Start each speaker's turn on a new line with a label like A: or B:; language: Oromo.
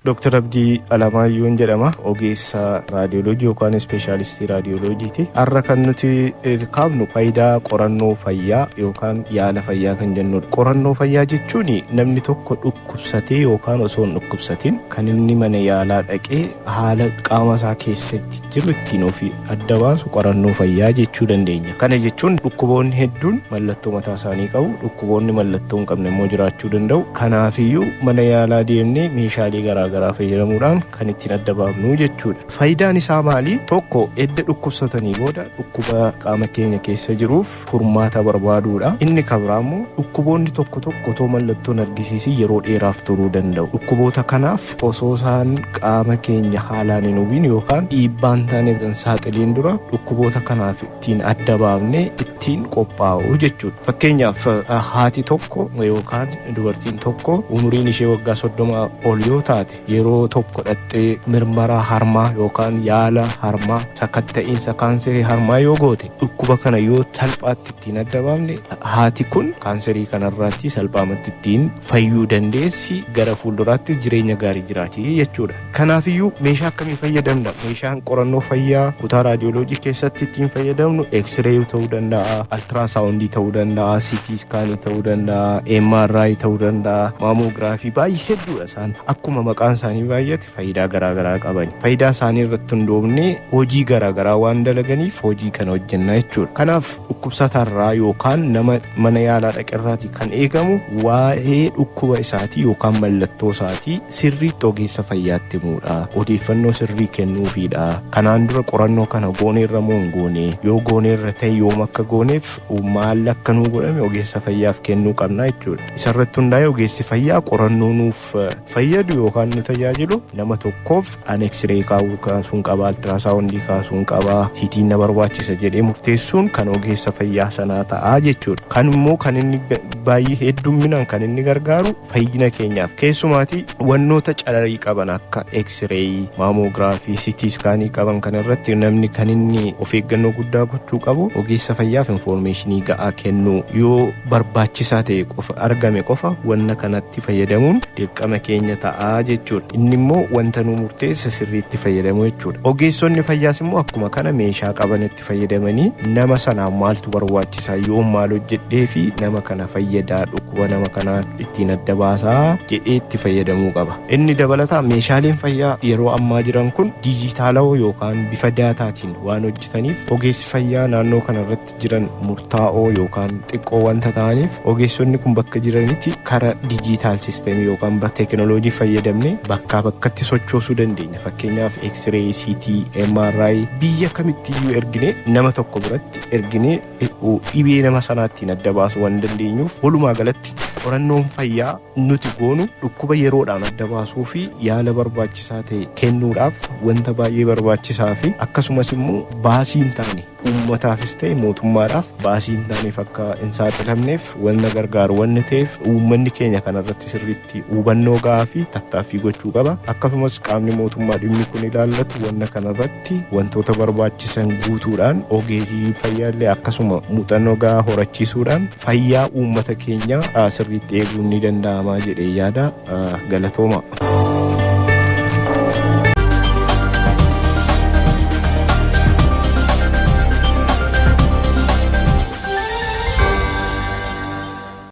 A: Dr. Abdii Alamaayyoo jedhama. Ogeessa raadiyooloojii yookaan ispeeshaalistii raadiyooloojiiti. Har'a kan nuti kaafnu faayidaa qorannoo fayyaa yookaan yaala fayyaa kan jennudha. Qorannoo fayyaa jechuun namni tokko dhukkubsatee yookaan osoo hin dhukkubsatin kan inni mana yaalaa dhaqee haala qaama isaa keessatti jiru ittiin ofii adda baasu qorannoo fayyaa jechuu dandeenya. Kana jechuun dhukkuboonni hedduun mallattoo mataa isaanii qabu. Dhukkuboonni mallattoo hin qabne immoo jiraachuu danda'u. Kanaafiyyuu mana yaalaa deemnee meeshaalee garaagaraa fayyadamuudhaan kan ittiin adda baafnu jechuudha. Faayidaan isaa maali? Tokko edda dhukkubsatanii booda dhukkuba qaama keenya keessa jiruuf furmaata barbaaduudha. Inni kabraa immoo dhukkuboonni tokko tokko otoo mallattoon argisiisin yeroo dheeraaf turuu danda'u. Dhukkuboota kanaaf osoo isaan qaama keenya haalaan hin hubiin yookaan dhiibbaan taaneef kan saaxiliin dura dhukkuboota kanaaf ittiin adda baafnee ittiin qophaa'u jechuudha. Fakkeenyaaf haati tokko yookaan dubartiin tokko umuriin ishee waggaa 30 ol yoo taate yeroo tokko dhattee mirmara harmaa yookaan yaala harmaa sakatta'iinsa kaanserii harmaa yoo goote dhukkuba kana yoo salphaatti ittiin adda baafne haati kun kaanserii kanarraatti salphaamatti ittiin fayyuu dandeessi gara fuulduraatti jireenya gaarii jiraati jechuudha. Kanaafiyyuu meeshaa akkamii fayyadamna? Meeshaan qorannoo fayyaa kutaa raadiyooloojii keessatti ittiin fayyadamnu X-ray ta'uu danda'a, altiraasaawundii ta'uu danda'a, CT scan ta'uu danda'a, MRI ta'uu danda'a, maamoogiraafii baay'ee hedduudha isaan. Akkuma maqaan isaanii baay'ate faayidaa garaagaraa qaban. Faayidaa isaanii irratti hundoofnee hojii garaagaraa waan dalaganiif hojii kana hojjenna jechuudha. Kanaaf dhukkubsatarraa yookaan nama mana yaalaa dhaqerraati kan eegamu waa'ee dhukkuba isaatii yookaan mallattoo isaatii sirriitti ogeessa fayyaatti himuudha. Odeeffannoo sirrii kennuufiidha. Kanaan dura qorannoo kana gooneerra moo hin goone? Yoo gooneerra ta'e yoom akka gooneef maal akka nuu godhame ogeessa fayyaaf kennuu qabna jechuudha. Isarratti hundaa'ee ogeessi fayyaa qorannoo nuuf fayyadu yookaan nu tajaajilu nama tokkoof an X-ray kaasuun qaba, altiraasaawundii kaasuun qaba, CT na barbaachisa jedhee murteessuun kan ogeessa fayyaa sanaa ta'a jechuudha. Kan immoo kan inni baay'ee heddumminaan kan inni gargaaru fayyina keenyaaf keessumaatii wannoota calarii qaban akka X-ray, maamoogiraafii, CT scan qaban kan irratti namni kan inni of eeggannoo guddaa gochuu qabu ogeessa fayyaaf infoormeeshinii ga'aa kennuu yoo barbaachisaa ta'e qofa argame qofa wanna kanatti fayyadamuun dirqama keenya ta'a jechuudha. Inni immoo wanta nu murteessa sirriitti fayyadamu jechuudha. Ogeessonni fayyaas immoo akkuma kana meeshaa qabanitti fayyadamanii nama sanaan maaltu barbaachisaa yoo maal hojjedhee fi nama kana fayyadaa dhukkuba nama kanaa ittiin adda baasaa jedhee itti fayyadamuu qaba. Inni dabalataa meeshaaleen fayyaa yeroo ammaa jiran kun dijitaalawoo yookaan bifa daataatiin waan hojjetaniif ogeessi fayyaa naannoo kana irratti jiran murtaa'oo yookaan xiqqoo wanta ta'aniif ogeessonni kun bakka jiranitti karaa dijitaal siistemii yookaan teekinooloojii fayyadamnee bakkaa bakkatti sochoosuu dandeenya. Fakkeenyaaf X-ray, CT, MRI biyya kamittiyyuu erginee nama tokko biratti erginee dhibee nama sanaattiin adda baasuu waan dandeenyuuf walumaa galatti qorannoon fayyaa nuti goonu dhukkuba yeroodhaan adda baasuu fi yaala barbaachisaa ta'e kennuudhaaf wanta baay'ee barbaachisaa fi akkasumas immoo baasii hin taane uummataafis ta'e mootummaadhaaf baasii hin taaneef akka hin saaxilamneef wanta gargaaru wanni ta'eef uummanni keenya kanarratti sirriitti hubannoo ga'aa fi tattaaffii gochuu qaba. Akkasumas qaamni mootummaa dhimmi kun ilaallatu wanna kanarratti wantoota barbaachisan guutuudhaan ogeeyyii fayyaallee akkasuma muuxannoo ga'aa horachiisuudhaan fayyaa uummata keenyaa sirriitti eeguun ni danda'ama jedhee yaada. Galatooma.